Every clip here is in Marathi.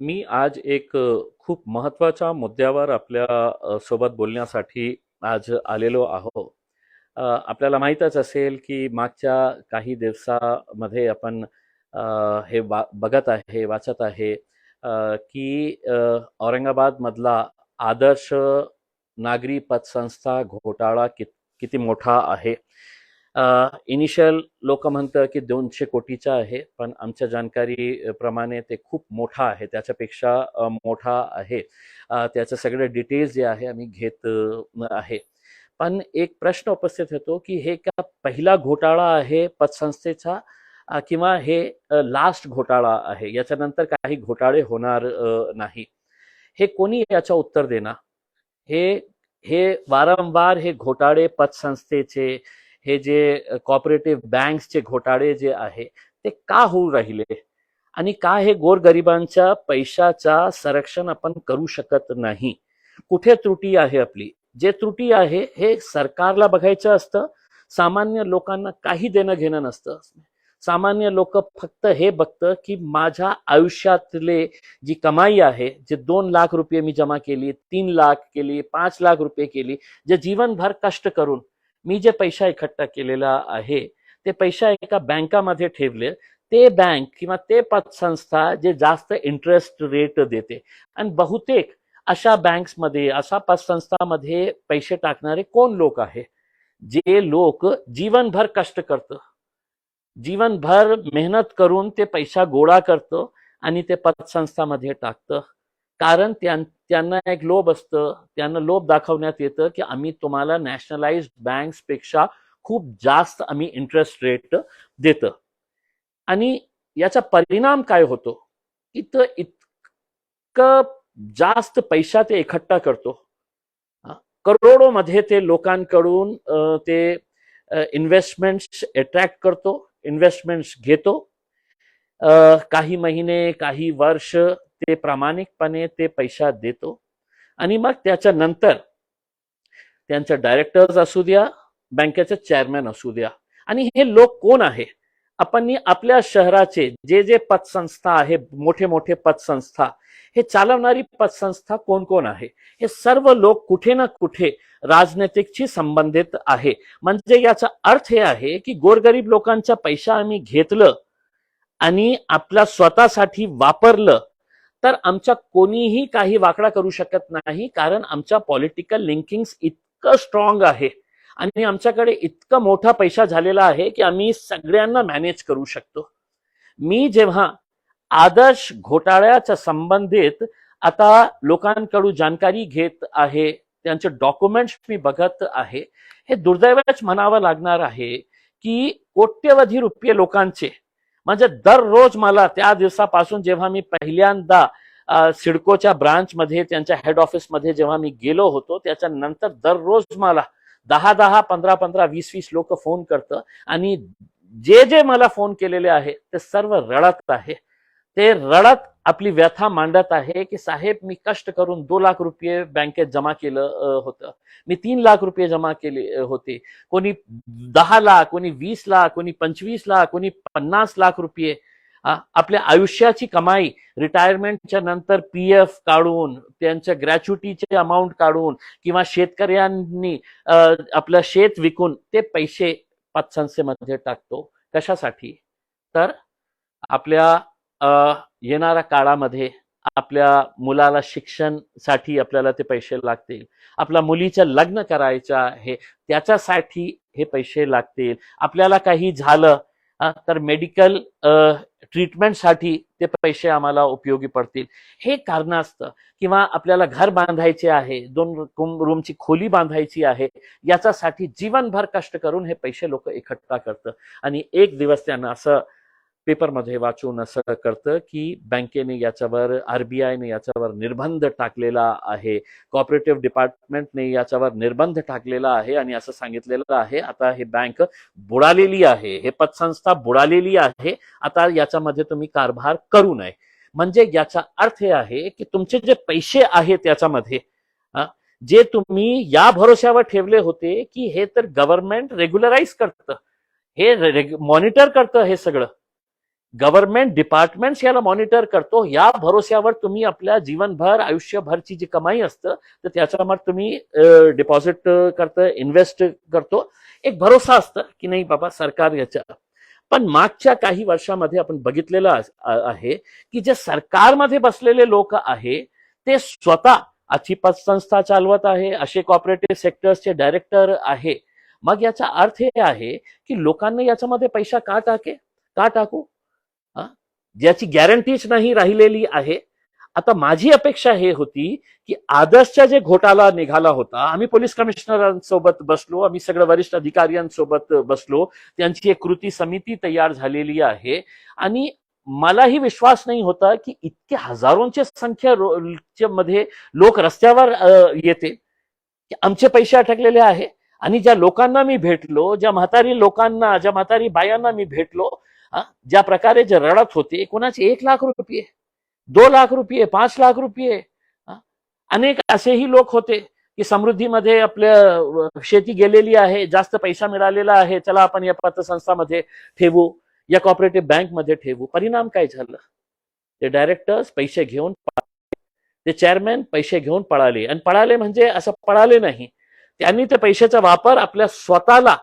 मी आज एक खूप महत्त्वाच्या मुद्द्यावर आपल्या सोबत बोलण्यासाठी आज आलेलो आहो. आपल्याला माहीतच असेल की मागच्या काही दिवसामध्ये आपण हे बघत आहे, वाचत आहे की औरंगाबादमधला आदर्श नागरी पतसंस्था घोटाळा किती मोठा आहे. इनिशियल लोक म्हणतं की 200 कोटीचा आहे, पण आमच्या जानकारी प्रमाणे ते खूप मोठा आहे, त्याच्यापेक्षा मोठा आहे. त्याचे सगळे डिटेल्स जे आहे आम्ही घेत आहे. पण एक प्रश्न उपस्थित होतो की हे का पहिला घोटाळा आहे पतसंस्थेचा, किंवा हे लास्ट घोटाळा आहे, याच्यानंतर काही घोटाळे होणार नाही. हे कोणी याचं उत्तर देणार? हे हे वारंवार हे घोटाळे पतसंस्थेचे, हे जे कॉपरेटिव्ह बँक्सचे घोटाळे जे आहे ते का होऊ राहिले, आणि का हे गोरगरिबांच्या पैशाचा संरक्षण आपण करू शकत नाही? कुठे त्रुटी आहे आपली? जे त्रुटी आहे हे सरकारला बघायचं असतं. सामान्य लोकांना काही देणं घेणं नसतं. सामान्य लोक फक्त हे बघतं की माझ्या आयुष्यातले जी कमाई आहे, जे 2 लाख रुपये मी जमा केली, 3 लाख केली, 5 लाख रुपये केली, जे जीवनभर कष्ट करून मी जे पैसा इकट्ठा केलेला आहे, ते पैसा एका बँकामध्ये ठेवले, ते बँक किंवा ते पतसंस्था जे जास्त इंटरेस्ट रेट देते. आणि बहुतेक अशा बँक्समध्ये, अशा पतसंस्थामध्ये पैसे टाकणारे कोण लोक आहे? जे लोक जीवनभर कष्ट करतं, जीवनभर मेहनत करून ते पैसा गोळा करतो आणि ते पतसंस्थामध्ये टाकतं. कारण त्यांना एक लोभ असतं, त्यांना लोभ दाखवण्यात येतं की आम्ही तुम्हाला नॅशनलाइज्ड बँक्स पेक्षा खूप जास्त आम्ही इंटरेस्ट रेट देतं. आणि याचा परिणाम काय होतो? इतकं जास्त पैसा ते इकट्ठा करतो, करोडो मध्ये ते लोकांकडून ते इन्व्हेस्टमेंट्स अट्रॅक्ट करतो, इन्व्हेस्टमेंट्स घेतो. काही महिने, काही वर्ष ते प्रामाणिकपणे ते पैसा देतो. आणि मग त्याच्यानंतर त्यांचे डायरेक्टर्स असू द्या, बँकेचे चेअरमॅन असू द्या, आणि हे लोक कोण आहे? आपण आपल्या शहराचे जे जे पतसंस्था आहे, मोठे मोठे पतसंस्था, हे चालवणारी पतसंस्था कोण कोण आहे? हे सर्व लोक कुठे ना कुठे राजनैतिकशी संबंधित आहे. म्हणजे याचा अर्थ हे आहे की गोरगरीब लोकांचा पैसा आम्ही घेतलं आणि आपल्या स्वतःसाठी वापरलं, तर आमच्या कोणीही काही वाकडा करू शकत नाही, कारण आमच्या पॉलिटिकल लिंकिंग्स इतकं स्ट्रॉंग आहे आणि आमच्याकडे इतका मोठा पैसा झालेला आहे की आम्ही सगळ्यांना मॅनेज करू शकतो. मी जेव्हा आदर्श घोटाळ्याच्या संबंधित आता लोकांकडून जानकारी घेत आहे, त्यांचे डॉक्युमेंट्स मी बघत आहे, हे दुर्दैवच म्हणावं लागणार आहे की कोट्यवधी रुपये लोकांचे, म्हणजे दररोज मला त्या दिवसापासून जेव्हा मी पहिल्यांदा सिडकोच्या ब्रांचमध्ये, त्यांच्या हेड ऑफिसमध्ये जेव्हा मी गेलो होतो, त्याच्यानंतर दररोज मला 10-10, 15-15, 20-20 लोक फोन करतं. आणि जे जे मला फोन केलेले आहे ते सर्व रडत आहे. ते रडत आपली व्यथा मांडत आहे की साहेब, मी कष्ट करून 2 लाख रुपये बँकेत जमा केलं होतं, मी 3 लाख रुपये जमा केले होते, कोणी 10 लाख, कोणी 20 लाख, कोणी 25 लाख, कोणी 50 लाख रुपये, आपल्या आयुष्याची कमाई, रिटायरमेंटच्या नंतर पीएफ काढून, त्यांच्या ग्रॅच्युटीचे अमाऊंट काढून, किंवा शेतकऱ्यांनी आपलं शेत विकून ते पैसे पतसंस्थेमध्ये टाकतो. कशासाठी? तर आपल्या येणाऱ्या काळामध्ये आपल्या मुलाला शिक्षणासाठी आपल्याला ते पैसे लागतील, आपल्या मुलीचं लग्न करायचं आहे त्याच्यासाठी हे पैसे लागतील, आपल्याला काही झालं तर मेडिकल ट्रीटमेंटसाठी ते पैसे आम्हाला उपयोगी पडतील, हे कारणास्तव. किंवा आपल्याला घर बांधायचे आहे, 2 रूमची खोली बांधायची आहे, याच्यासाठी जीवनभर कष्ट करून हे पैसे लोक इकट्ठा करतात. आणि एक दिवस त्यांना असं पेपरमध्ये वाचून असं करतं की बँकेने याच्यावर, आरबीआयने याच्यावर निर्बंध टाकलेला आहे, कॉपरेटिव्ह डिपार्टमेंटने याच्यावर निर्बंध टाकलेला आहे, आणि असं सांगितलेलं आहे आता हे बँक बुडालेली आहे, हे पतसंस्था बुडालेली आहे, आता याच्यामध्ये तुम्ही कारभार करू नये. म्हणजे याचा अर्थ हे आहे की तुमचे जे पैसे आहेत याच्यामध्ये, जे तुम्ही या भरोश्यावर ठेवले होते की हे तर गव्हर्नमेंट रेग्युलराइज करतं, हे मॉनिटर करतं हे सगळं, गव्हर्नमेंट डिपार्टमेंट्स याला मॉनिटर करतो. या भरोश्यावर तुम्ही आपल्या जीवनभर आयुष्यभरची जी कमाई असतं तर त्याच्यावर तुम्ही डिपॉझिट करतं, इन्व्हेस्ट करतो. एक भरोसा असतं की नाही बाबा सरकार याच्या. पण मागच्या काही वर्षामध्ये आपण बघितलेलं आहे की जे सरकारमध्ये बसलेले लोक आहे ते स्वतः अशी पतसंस्था चालवत आहे, असे कॉपरेटिव्ह सेक्टर्सचे डायरेक्टर आहे. मग याचा अर्थ हे आहे की लोकांना याच्यामध्ये पैसा का टाकू, ज्याची गॅरंटीच नाही राहिलेली आहे. आता माझी अपेक्षा हे होती की आदर्शचा जे घोटाळा निघाला होता, आम्ही पोलीस कमिशनरांसोबत बसलो, आम्ही सगळं वरिष्ठ अधिकाऱ्यांसोबत बसलो, त्यांची एक कृती समिती तयार झालेली आहे. आणि मलाही विश्वास नाही होता की इतके हजारोंची संख्या मध्ये लोक रस्त्यावर येते, की आमचे पैसे अटकलेले आहे. आणि ज्या लोकांना मी भेटलो, ज्या म्हातारी बायांना मी भेटलो, ज्या प्रकारे जे रडत होते, कोणाचे 1,00,000 रुपये, 2,00,000 रुपये, 5,00,000 रुपये, अनेक असेही लोक होते की समृद्धीमध्ये आपल्या शेती गेलेली आहे, जास्त पैसा मिळालेला आहे, चला आपण या पतसंस्थामध्ये ठेवू, या कॉपरेटिव्ह बँकमध्ये ठेवू. परिणाम काय झाला? ते डायरेक्टर्स पैसे घेऊन, ते चेअरमॅन पैसे घेऊन पळाले. आणि पळाले म्हणजे असं पळाले नाही, त्यांनी त्या पैशाचा वापर आपल्या स्वतःला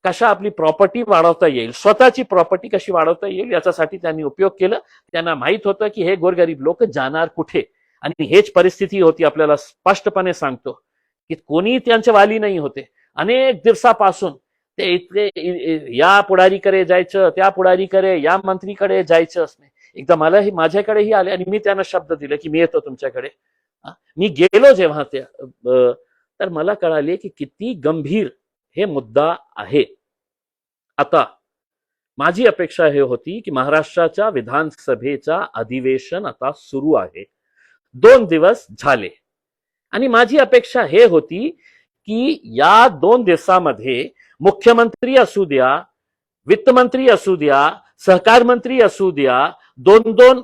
कशा आपली प्रॉपर्टी वाढवता येईल, स्वतःची प्रॉपर्टी कशी वाढवता येईल याच्यासाठी त्यांनी उपयोग केला. त्यांना माहित होतं की हे गोरगरीब लोक जाणार कुठे. आणि हेच परिस्थिती होती, आपल्याला स्पष्टपणे सांगतो की कोणी त्यांचे वाली नाही होते. अनेक दिवसापासून ते इतके या पुढारीकडे जायचं, त्या पुढारीकडे, या मंत्रीकडे जायचं असणे. एकदा मलाही माझ्याकडेही आले आणि मी त्यांना शब्द दिले की मी येतो तुमच्याकडे. मी गेलो जेव्हा तर मला कळाले की किती गंभीर हे मुद्दा आहे. आता माझी अपेक्षा हे होती की महाराष्ट्राच्या विधानसभेचा अधिवेशन आता सुरू आहे, 2 दिवस झाले. आणि माझी अपेक्षा हे होती की या 2 दिवसामध्ये मुख्यमंत्री असू द्या, वित्तमंत्री असू द्या, सहकार मंत्री असू द्या, 2-2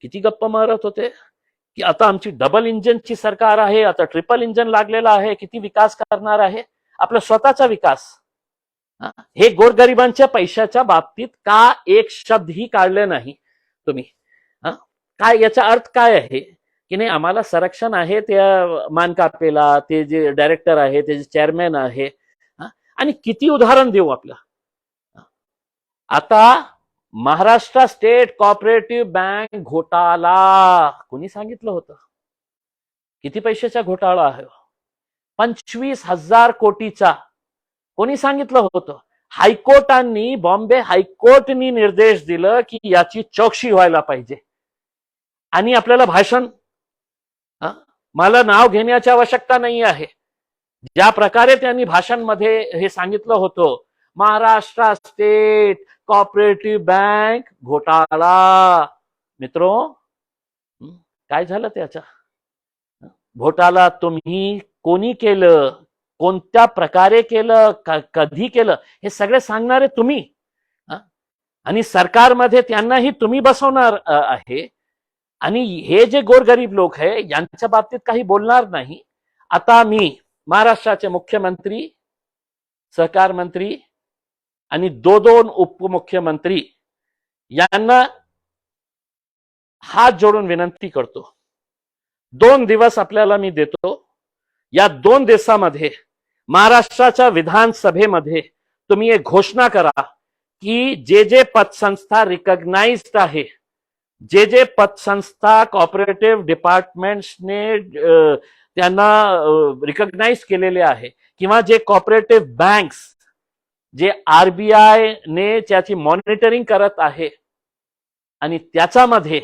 किती गप्पा मारत होते की आता आमची डबल इंजिनची सरकार आहे, आता ट्रिपल इंजिन लागलेला आहे, किती विकास करणार आहे, आपला स्वतःचा विकास. हे गोरगरिबांच्या पैशाच्या बाबतीत का एक शब्दही काढले नाही तुम्ही? काय याचा अर्थ काय आहे की नाही आम्हाला संरक्षण आहे त्या मानकापेला, ते जे डायरेक्टर आहे, ते जे चेअरमॅन आहे. आणि किती उदाहरण देऊ आपलं. आता महाराष्ट्र स्टेट कॉपरेटिव्ह बँक घोटाळा कोणी सांगितलं होतं? किती पैशाचा घोटाळा आहे? 25,000 कोटीचा. कोणी सांगितलं होतं? हायकोर्टांनी, बॉम्बे हायकोर्टनी निर्देश दिलं की याची चौकशी व्हायला पाहिजे. आणि आपल्याला भाषण, मला नाव घेण्याची आवश्यकता नाही आहे, ज्या प्रकारे त्यांनी भाषणमध्ये हे सांगितलं होतं, महाराष्ट्र स्टेट कॉपरेटिव्ह बँक घोटाळा. मित्रो, काय झालं त्याचा? घोटाळा तुम्ही कोणी केलं, कोणत्या प्रकारे केलं, कधी केलं, हे सगळे सांगणारे तुम्ही. आणि सरकारमध्ये त्यांनाही तुम्ही बसवणार आहे. आणि हे जे गोरगरीब लोक आहे यांच्या बाबतीत काही बोलणार नाही. आता मी महाराष्ट्राचे मुख्यमंत्री, सहकार मंत्री आणि 2 उपमुख्यमंत्री यांना हात जोडून विनंती करतो, 2 दिवस आपल्याला मी देतो. या 2 दिवसामध्ये महाराष्ट्राच्या विधानसभेमध्ये तुम्ही एक घोषणा करा की जे पतसंस्था रिकॉग्नाइज्ड आहे, जे पतसंस्था कॉपरेटिव्ह डिपार्टमेंट्सने त्यांना रिकॉग्नाइज केलेले आहे, किंवा जे कॉपरेटिव्ह बँक्स जे आरबीआय ने त्याची मॉनिटरिंग करत आहे, आणि त्याच्यामध्ये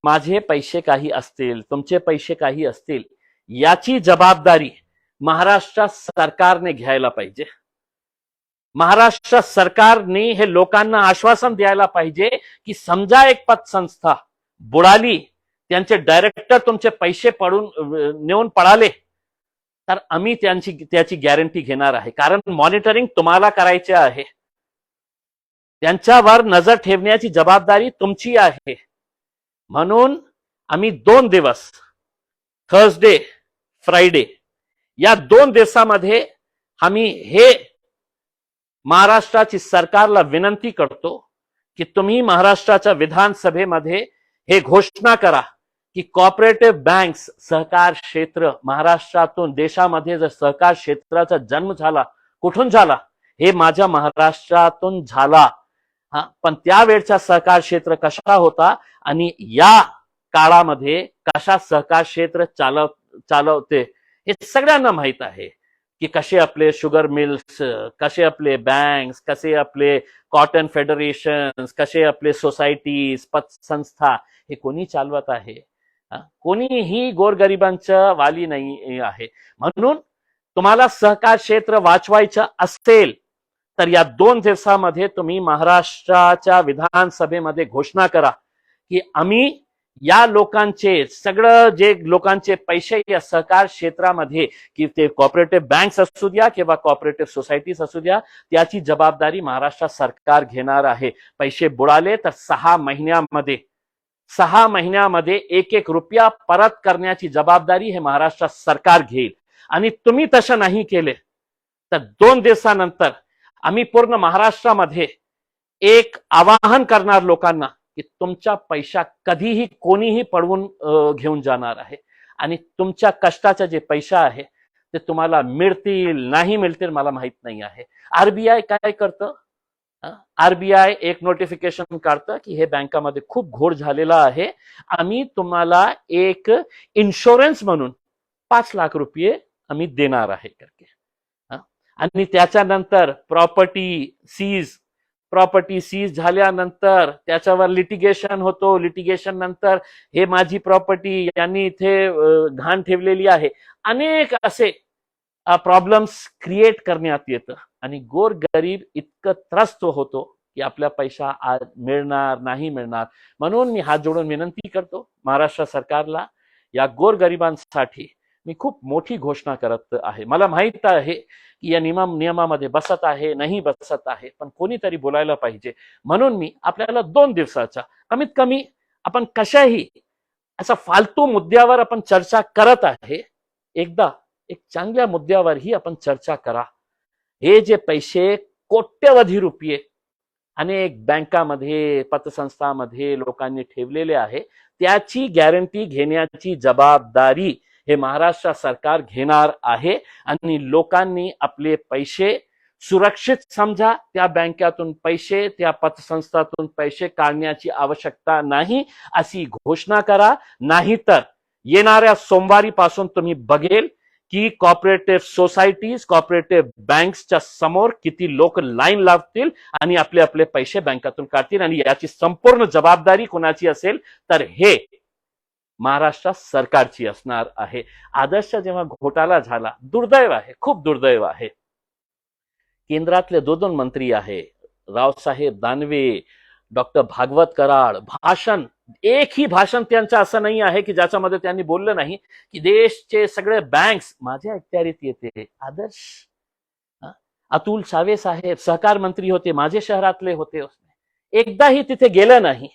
माझे पैसे काही असतील, तुमचे पैसे काही असतील, याची जबाबदारी महाराष्ट्र सरकारने घ्यायला पाहिजे. महाराष्ट्र सरकारने हे लोकांना आश्वासन द्यायला पाहिजे की समजा एक पतसंस्था बुडाली, त्यांचे डायरेक्टर तुमचे पैसे नेऊन पळाले, तर आम्ही त्याची गॅरंटी घेणार आहे. कारण मॉनिटरिंग तुम्हाला करायचे आहे, त्यांच्यावर नजर ठेवण्याची जबाबदारी तुमची आहे. म्हणून आम्ही 2 दिवस, थर्सडे, फ्रायडे, या 2 दिवसामध्ये आम्ही हे महाराष्ट्राची सरकारला विनंती करतो की तुम्ही महाराष्ट्राच्या विधानसभेमध्ये हे घोषणा करा की कॉपरेटिव्ह बँक्स, सहकार क्षेत्र, महाराष्ट्रातून देशामध्ये जर सहकार क्षेत्राचा जन्म झाला, कुठून झाला? हे माझ्या महाराष्ट्रातून झाला. पण त्यावेळचा सहकार क्षेत्र कशा होता आणि या काळामध्ये कशा सहकार क्षेत्र चालवते हे सगळ्यांना माहित आहे की कसे आपले शुगर मिल्स, कसे आपले बँक्स, कसे आपले कॉटन फेडरेशन, कसे आपले सोसायटीज, पतसंस्था हे कोणी चालवत आहे? कोणीही गोरगरिबांचं वाली नाही आहे. म्हणून तुम्हाला सहकार क्षेत्र वाचवायचं असेल तर या 2 दिवसामध्ये तुम्ही महाराष्ट्राच्या विधानसभेमध्ये घोषणा करा की आम्ही या लोकांचे सगळं जे लोकांचे पैसे या सहकार क्षेत्रामध्ये, की ते कॉपरेटिव्ह बँक्स असू द्या किंवा कॉपरेटिव्ह सोसायटीज असू द्या, त्याची जबाबदारी महाराष्ट्र सरकार घेणार आहे. पैसे बुडाले तर 6 महिन्यामध्ये 1-1 रुपया परत करण्याची जबाबदारी हे महाराष्ट्र सरकार घेईल. आणि तुम्ही तसं नाही केले तर 2 दिवसानंतर आम्ही पूर्ण महाराष्ट्रामध्ये एक आवाहन करणार लोकांना की तुमच्या पैसा कधीही कोणीही पळवून घेऊन जाणार आहे आणि तुमच्या कष्टाचे जे पैसा आहे ते तुम्हाला मिळतील नाही मिळतील मला माहित नाही आहे. आरबीआय काय करतं? आरबीआय एक नोटिफिकेशन काढतं की हे बँकामध्ये खूप घोळ झालेला आहे, आम्ही तुम्हाला एक इन्शुरन्स म्हणून 5 लाख रुपये आम्ही देणार आहे करके. आणि त्याच्यानंतर प्रॉपर्टी सीज झाल्यानंतर त्याच्यावर लिटिगेशन होतो. लिटिगेशन नंतर हे माझी प्रॉपर्टी यांनी इथे घाण ठेवलेली आहे, अनेक असे प्रॉब्लेम्स क्रिएट करण्यात येतं आणि गोरगरीब इतकं त्रस्त होतो की आपला पैसा आज मिळणार नाही मिळणार. म्हणून मी हात जोडून विनंती करतो महाराष्ट्र सरकारला, या गोरगरिबांसाठी मी खूप मोठी घोषणा करत आहे. मला माहित आहे की या नियमामध्ये बसत आहे नाही बसत आहे, पण कोणीतरी बोलायला पाहिजे. म्हणून मी आपल्याला 2 दिवसाचा कमीत कमी आपण कशाही असा फालतू मुद्द्यावर आपण चर्चा करत आहे, एकदा एक चांगल्या मुद्द्यावरही आपण चर्चा करा. हे जे पैसे कोट्यवधी रुपये अनेक बँकामध्ये पतसंस्थांमध्ये लोकांनी ठेवलेले आहे, त्याची गॅरंटी घेण्याची जबाबदारी हे महाराष्ट्र सरकार घेणार आहे. आणि लोकांनी आपले पैसे सुरक्षित समजा, त्या बँकेतून पैसे, त्या पतसंस्थातून पैसे काढण्याची आवश्यकता नाही अशी घोषणा करा. नाहीतर येणाऱ्या सोमवारी पासून तुम्ही बघेल की कॉपरेटिव्ह सोसायटीज, कॉपरेटिव्ह बँक्सच्या समोर किती लोक लाईन लावतील आणि आपले आपले पैसे बँकेतून काढतील. आणि याची संपूर्ण जबाबदारी कोणाची असेल तर हे महाराष्ट्र सरकारची असणार आहे. आदर्श जेव्हा घोटाळा झाला, दुर्दैव आहे, खूप दुर्दैव आहे. केंद्रातले 2 मंत्री आहे, रावसाहेब दानवे, डॉक्टर भागवत कराड, भाषण एकही भाषण त्यांचं असं नाही आहे की ज्याच्यामध्ये त्यांनी बोललं नाही की देशचे सगळे बँक्स माझ्या अखत्यारीत येते. आदर्श अतुल सावे साहेब सहकार मंत्री होते, माझे शहरातले होते, एकदाही तिथे गेलं नाही.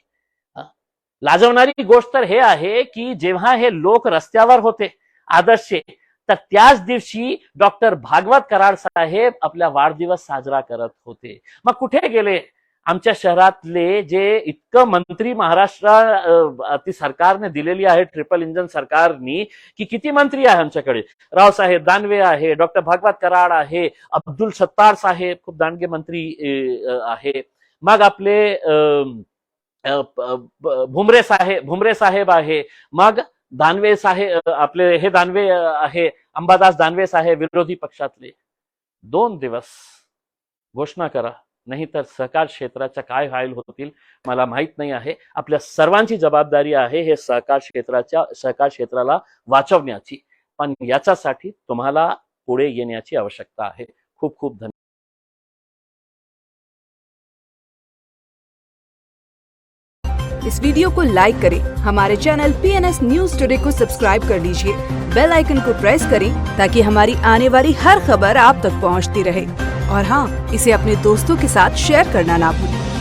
लाजवणारी गोष्ट तर हे आहे की जेव्हा हे लोक रस्त्यावर होते आदर्शचे, तर त्याच दिवशी डॉक्टर भागवत कराड साहेब आपला वाढदिवस साजरा करत होते. मग कुठे गेले आमच्या शहरातले जे इतकं मंत्री महाराष्ट्र सरकारने दिलेली आहे, ट्रिपल इंजन सरकारनी, की किती मंत्री आहे आमच्याकडे? रावसाहेब दानवे आहे, डॉक्टर भागवत कराड आहे, अब्दुल सत्तार साहेब खूप दांडगे मंत्री आहे, मग आपले भुमरे साहेब आहे, मग दानवे साहेब आपले हे दानवे आहे, अंबादास दानवे साहेब विरोधी पक्षातले. 2 दिवस घोषणा करा, नाही तर सहकार क्षेत्राच्या काय हाल होतील मला माहित नाही आहे. आपल्या सर्वांची जबाबदारी आहे हे सहकार क्षेत्राला वाचवण्याची, पण याच्यासाठी तुम्हाला पुढे येण्याची आवश्यकता आहे. खूप खूप धन्यवाद. इस वीडियो को लाइक करें, हमारे चैनल PNS न्यूज टुडे को सब्सक्राइब कर लीजिए, बेल आइकन को प्रेस करें ताकि हमारी आने वाली हर खबर आप तक पहुंचती रहे। और हाँ, इसे अपने दोस्तों के साथ शेयर करना ना भूलें।